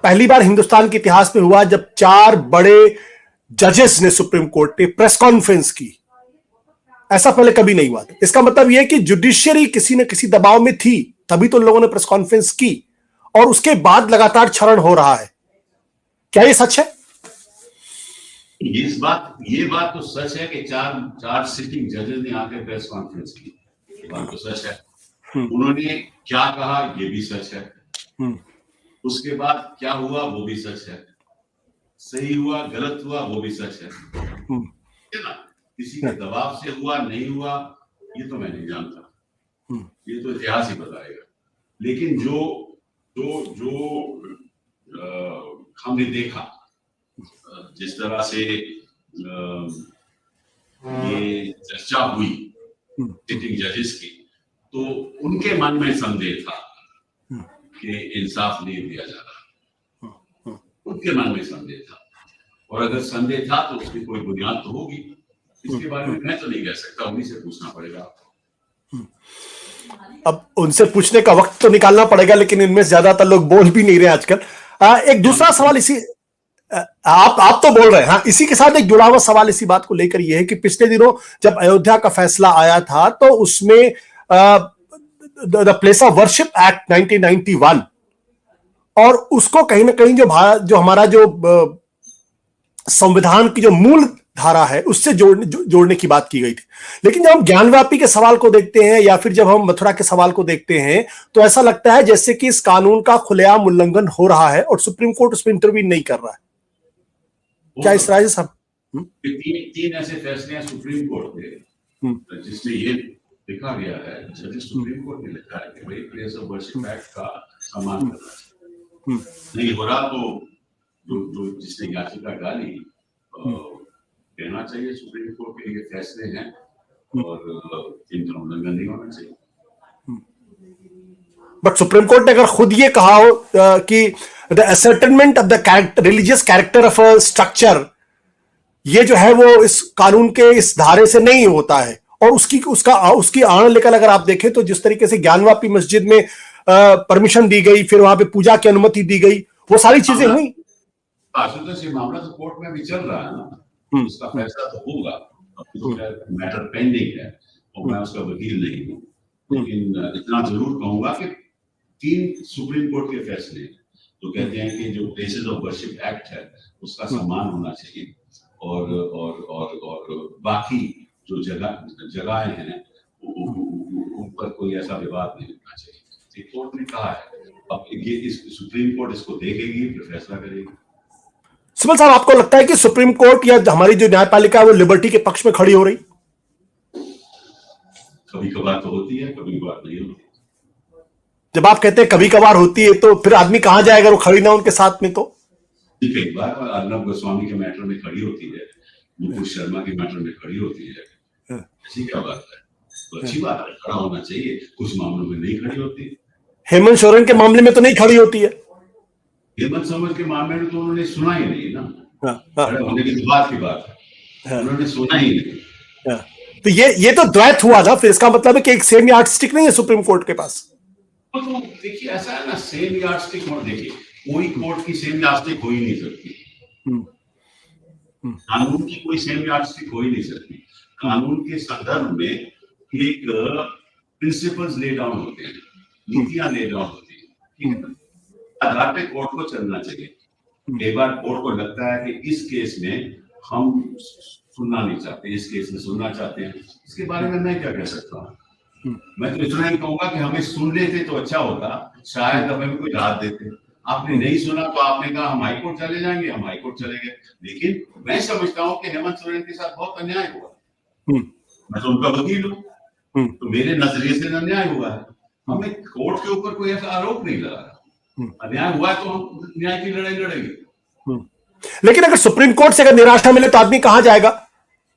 पहली बार हिंदुस्तान के इतिहास में हुआ जब 4 बड़े जजेस ने सुप्रीम कोर्ट ने प्रेस कॉन्फ्रेंस की। ऐसा पहले कभी नहीं हुआ था। इसका मतलब यह कि जुडिशियरी किसी न किसी दबाव में थी, तभी तो लोगों ने प्रेस कॉन्फ्रेंस की, और उसके बाद लगातार क्षरण हो रहा है। क्या ये सच है? ये बात तो सच है कि चार सिटिंग जजेस ने आके प्रेस कॉन्फ्रेंस की। ये बात तो सच है। उन्होंने क्या कहा ये भी सच है। उसके बाद क्या हुआ वो भी सच है। सही हुआ गलत हुआ वो भी सच है ना। किसी के दबाव से हुआ नहीं हुआ ये तो मैं नहीं जानता, ये तो इतिहास ही बताएगा। लेकिन जो जो जो हमने देखा, जिस तरह से ये चर्चा हुई सिटिंग जजेस की, तो उनके मन में संदेह था कि इंसाफ नहीं दिया जा रहा। उनके मन में संदेह था, और अगर संदेह था तो उसकी कोई बुनियाद तो होगी। इसके बारे में मैं तो नहीं कह सकता, उन्हीं से पूछना पड़ेगा आपको। अब उनसे पूछने का वक्त तो निकालना पड़ेगा, लेकिन इनमें ज्यादातर लोग बोल भी नहीं रहे आजकल। एक दूसरा सवाल इसी आप तो बोल रहे हैं, हाँ, इसी के साथ एक जुड़ा हुआ सवाल इसी बात को लेकर यह है कि पिछले दिनों जब अयोध्या का फैसला आया था तो उसमें the place of worship act 1991 और उसको कहीं ना कहीं जो हमारा जो संविधान की जो मूल धारा है उससे जोड़ने की बात की गई थी। लेकिन जब हम ज्ञानव्यापी के सवाल को देखते हैं या फिर जब हम मथुरा के सवाल को देखते हैं तो ऐसा लगता है जैसे कि इस कानून का खुलेआम उल्लंघन हो रहा है और सुप्रीम कोर्ट उसमें इंटरवीन नहीं कर रहा है। क्या इस राय से सब तीन ऐसे फैसले हैं सुप्रीम कोर्ट के जिसमें ये लिखा गया है, सुप्रीम कोर्ट ने लिखा है कि भाई प्लेस ऑफ वर्शिप एक्ट का सम्मान करना नहीं हो रहा, तो जिसने याचिका डाली कहना चाहिए सुप्रीम कोर्ट के ये फैसले हैं और इनका उल्लंघन नहीं होना चाहिए। बट सुप्रीम कोर्ट ने अगर खुद ये कहा हो कि the ascertainment of the religious character of a structure, ये जो है वो इस कानून के इस धारे से नहीं होता है, और उसकी आड़ लेकर अगर आप देखें तो जिस तरीके से ज्ञानवापी मस्जिद में परमिशन दी गई, फिर वहां पे पूजा की अनुमति दी गई, वो सारी चीजें हुई। मामला तो कोर्ट में भी चल रहा है ना, उसका फैसला तो होगा, मैटर पेंडिंग है और मैं उसका वकील नहीं हूँ। लेकिन इतना जरूर कहूंगा कि 3 सुप्रीम कोर्ट के फैसले तो कहते हैं कि जो प्लेसेस ऑफ वर्शिप एक्ट है उसका सम्मान होना चाहिए, और बाकी जो जगहें हैं उन पर कोई ऐसा विवाद नहीं होना चाहिए। कोर्ट ने कहा है, अब ये सुप्रीम कोर्ट इसको देखेगी फिर फैसला करेगी। सिमल साहब, आपको लगता है कि सुप्रीम कोर्ट या हमारी जो न्यायपालिका है वो लिबर्टी के पक्ष में खड़ी हो रही? कभी कभार तो होती है, कभी कभार नहीं होती। जब आप कहते हैं कभी कभार होती है तो फिर आदमी कहां जाएगा, वो खड़ी ना उनके साथ में? तो कई बार अर्नब गोस्वामी के मैटर में खड़ी होती है, मुकुल शर्मा के मैटर में खड़ी होती है, ऐसी क्या बात है? तो अच्छी बात है, खड़ा होना चाहिए। कुछ मामलों में नहीं खड़ी होती। हेमंत सोरेन के मामले में तो नहीं खड़ी होती है। हेमंत सोरेन के मामले में तो उन्होंने सुना ही नहीं ना, खड़े होने की बात है, उन्होंने सुना ही नहीं। तो ये तो द्वैत हुआ ना, फिर इसका मतलब है कि एक सेम यार्डस्टिक नहीं है सुप्रीम कोर्ट के पास। तो देखिए ऐसा है ना, सेम यार्डस्टिक, और देखिए कोई कोर्ट की सेम यार्डस्टिक हो ही नहीं सकती। कानून की कोई सेम यार्डस्टिक हो ही नहीं सकती। कानून के संदर्भ में एक प्रिंसिपल्स ले डाउन होते हैं, नीतियां ले डाउन होती है, ठीक है ना, आधार पे कोर्ट को चलना चाहिए। कई बार कोर्ट को लगता है कि इस केस में हम सुनना नहीं चाहते, इस केस में सुनना चाहते हैं, इसके बारे में मैं क्या कह सकता हूँ? मैं तो इतना ही कहूंगा कि हमें सुन लेते तो अच्छा होता, शायद हमें भी कोई राहत देते। आपने नहीं सुना तो आपने कहा हम हाईकोर्ट चले जाएंगे, हम हाईकोर्ट चले गए। लेकिन मैं समझता हूँ कि हेमंत सोरेन के साथ बहुत अन्याय हुआ। मैं तो उनका वकील हूँ, तो मेरे नजरिए से अन्याय हुआ है। हमें कोर्ट के ऊपर कोई ऐसा आरोप नहीं लगा रहा। अन्याय हुआ है तो हम न्याय की लड़ाई लड़ेंगे। लेकिन अगर सुप्रीम कोर्ट से अगर निराशा मिले तो आदमी कहां जाएगा?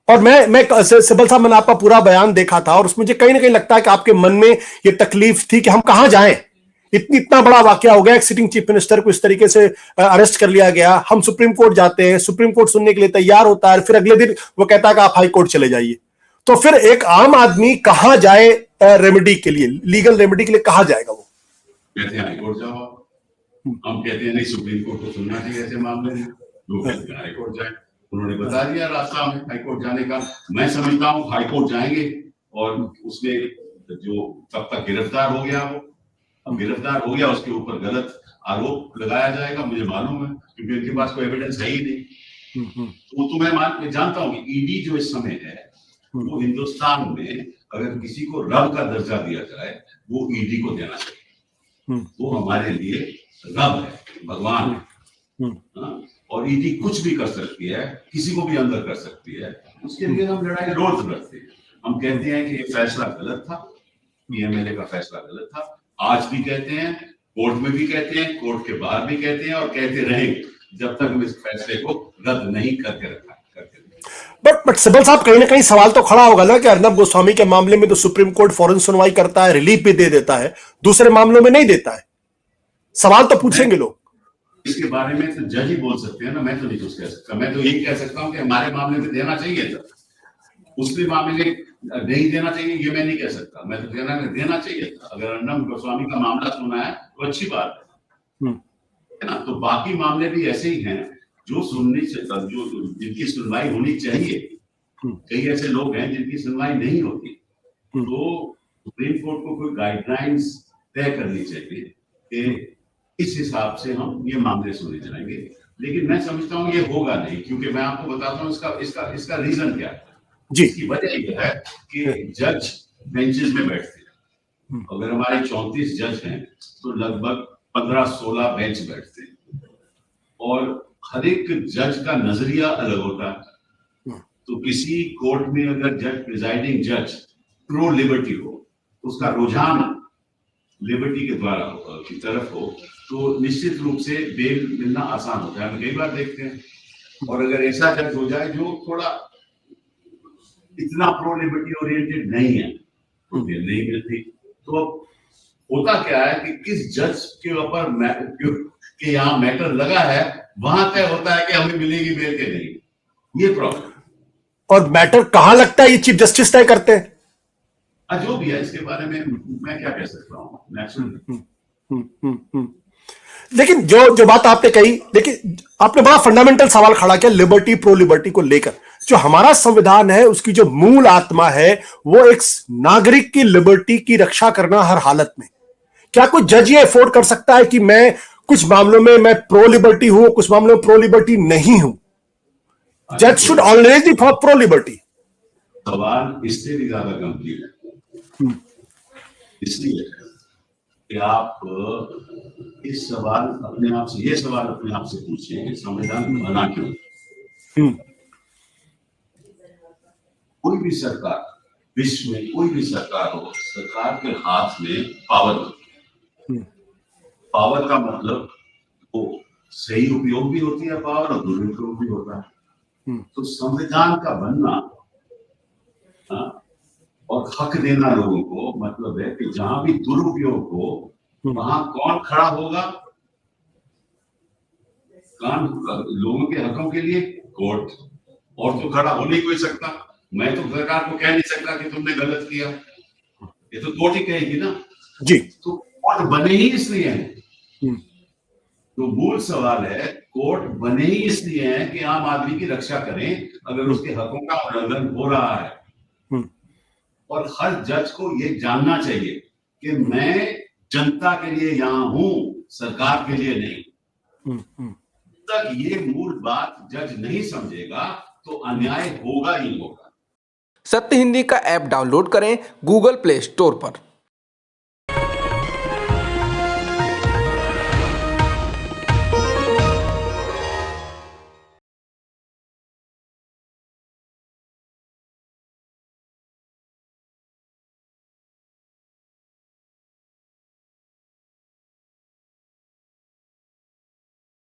और मैं सिब्बल साहब, मैंने आपका पूरा बयान देखा था और उसमें मुझे कहीं ना कहीं लगता है कि आपके मन में ये तकलीफ थी कि हम कहां जाएं। इतना बड़ा वाकया हो गया, एक सिटिंग चीफ मिनिस्टर को इस तरीके से अरेस्ट कर लिया गया, हम सुप्रीम कोर्ट जाते हैं, सुप्रीम कोर्ट सुनने के लिए तैयार होता है, फिर अगले दिन वो कहता है कि आप हाई कोर्ट चले जाइए। तो फिर एक आम आदमी कहां जाए रेमेडी के लिए, लीगल रेमेडी के लिए कहां जाएगा? वो कहते हैं हाई कोर्ट जाओ, हम कहते हैं नहीं सुप्रीम कोर्ट को सुनना चाहिए ऐसे मामले में, लोग कहते हैं हाई कोर्ट जाए। उन्होंने बता दिया रास्ता हमें हाई कोर्ट जाने का। मैं समझता हूँ हाई कोर्ट जाएंगे और उसमें जो तब तक गिरफ्तार हो गया वो, अब गिरफ्तार हो गया उसके ऊपर गलत आरोप लगाया जाएगा, मुझे मालूम है, क्योंकि उनके पास कोई एविडेंस है ही नहीं। तो मैं जानता हूँ कि ईडी जो इस समय है वो हिंदुस्तान में अगर किसी को रब का दर्जा दिया जाए वो ईडी को देना चाहिए। वो हमारे लिए रब है, भगवान है। और ईडी कुछ भी कर सकती है, किसी को भी अंदर कर सकती है, उसके लिए हम लड़ाई रोज लड़ते हैं। हम कहते हैं कि ये फैसला गलत था, पीएमएलए का फैसला गलत था, आज भी कहते हैं, कोर्ट में भी कहते हैं, कोर्ट के बाहर भी कहते हैं और कहते रहेंगे जब तक हम इस फैसले को रद्द नहीं करके रखा। बट सिब्बल साहब, कहीं ना कहीं सवाल तो खड़ा होगा ना कि अर्नब गोस्वामी के मामले में तो सुप्रीम कोर्ट फौरन सुनवाई करता है, रिलीफ भी दे देता है, दूसरे मामलों में नहीं देता है। सवाल तो पूछेंगे लोग। इसके बारे में तो जज ही बोल सकते हैं ना, मैं तो नहीं कुछ कह सकता। मैं तो यही कह सकता हूं कि हमारे मामले में देना चाहिए था, उसके मामले में नहीं देना चाहिए ये मैं नहीं कह सकता। मैं तो देना चाहिए था। अगर अर्नब गोस्वामी का मामला सुना है तो अच्छी बात है ना। तो बाकी मामले भी ऐसे ही हैं जो सुनने से जो जिनकी सुनवाई होनी चाहिए। कई ऐसे लोग हैं जिनकी सुनवाई नहीं होती, तो सुप्रीम कोर्ट को कोई गाइडलाइंस तय करनी चाहिए कि इस हिसाब से हम ये मामले सुने जाएंगे। लेकिन मैं समझता हूँ ये होगा नहीं, क्योंकि मैं आपको बताता हूँ इसका रीजन क्या है जी। इसकी वजह यह है कि जज बेंचेस में बैठते हैं। अगर हमारे 34 जज हैं तो लगभग 15-16 बेंच बैठते हैं और हर एक जज का नजरिया अलग होता है। तो किसी कोर्ट में अगर जज प्रिजाइडिंग जज प्रो लिबर्टी हो, उसका रुझान लिबर्टी के द्वारा की तरफ हो, तो निश्चित रूप से बेल मिलना आसान होता है। हम कई बार देखते हैं। और अगर ऐसा जज हो जाए जो थोड़ा इतना प्रो लिबर्टी ओरिएंटेड नहीं है, तो बेल नहीं मिलती। तो होता क्या है कि किस जज के ऊपर के यहाँ मैटर लगा है वहां तय होता है कि हमें मिलेगी बेल के नहीं, ये प्रॉब्लम। और मैटर कहां लगता है ये चीफ जस्टिस तय करते हैं। जो भी है इसके बारे में मैं क्या कह सकता हूँ। लेकिन जो बात आपने कही, देखिए आपने बड़ा फंडामेंटल सवाल खड़ा किया लिबर्टी प्रो लिबर्टी को लेकर। जो हमारा संविधान है उसकी जो मूल आत्मा है वो एक नागरिक की लिबर्टी की रक्षा करना हर हालत में। क्या कोई जज ये अफोर्ड कर सकता है कि मैं कुछ मामलों में मैं प्रो लिबर्टी हूं, कुछ मामलों में प्रो लिबर्टी नहीं हूं? जज should always be for pro liberty. सवाल इससे भी ज्यादा गंभीर है, इसलिए कि आप इस सवाल अपने आप से, ये सवाल अपने आप से पूछिए कि संविधान बना क्यों। कोई भी सरकार, विश्व में कोई भी सरकार हो, सरकार के हाथ में पावर होती है। पावर का मतलब वो सही उपयोग भी होती है पावर और दुरुपयोग भी होता है। तो संविधान का बनना और हक देना लोगों को मतलब है कि जहां भी दुरुपयोग हो वहां कौन खड़ा होगा, लोगों के हकों के लिए कोर्ट। और तो खड़ा हो नहीं कोई सकता। मैं तो सरकार को कह नहीं सकता कि तुमने गलत किया, ये तो कोर्ट ही कहेगी ना जी। तो कोर्ट बने ही इसलिए हैं। तो मूल सवाल है, कोर्ट बने ही इसलिए हैं कि आम आदमी की रक्षा करें अगर उसके हकों का उल्लंघन हो रहा है। और हर जज को ये जानना चाहिए कि मैं जनता के लिए यहां हूं, सरकार के लिए नहीं। तक ये मूल बात जज नहीं समझेगा तो अन्याय होगा ही होगा। सत्य हिंदी का ऐप डाउनलोड करें गूगल प्ले स्टोर पर।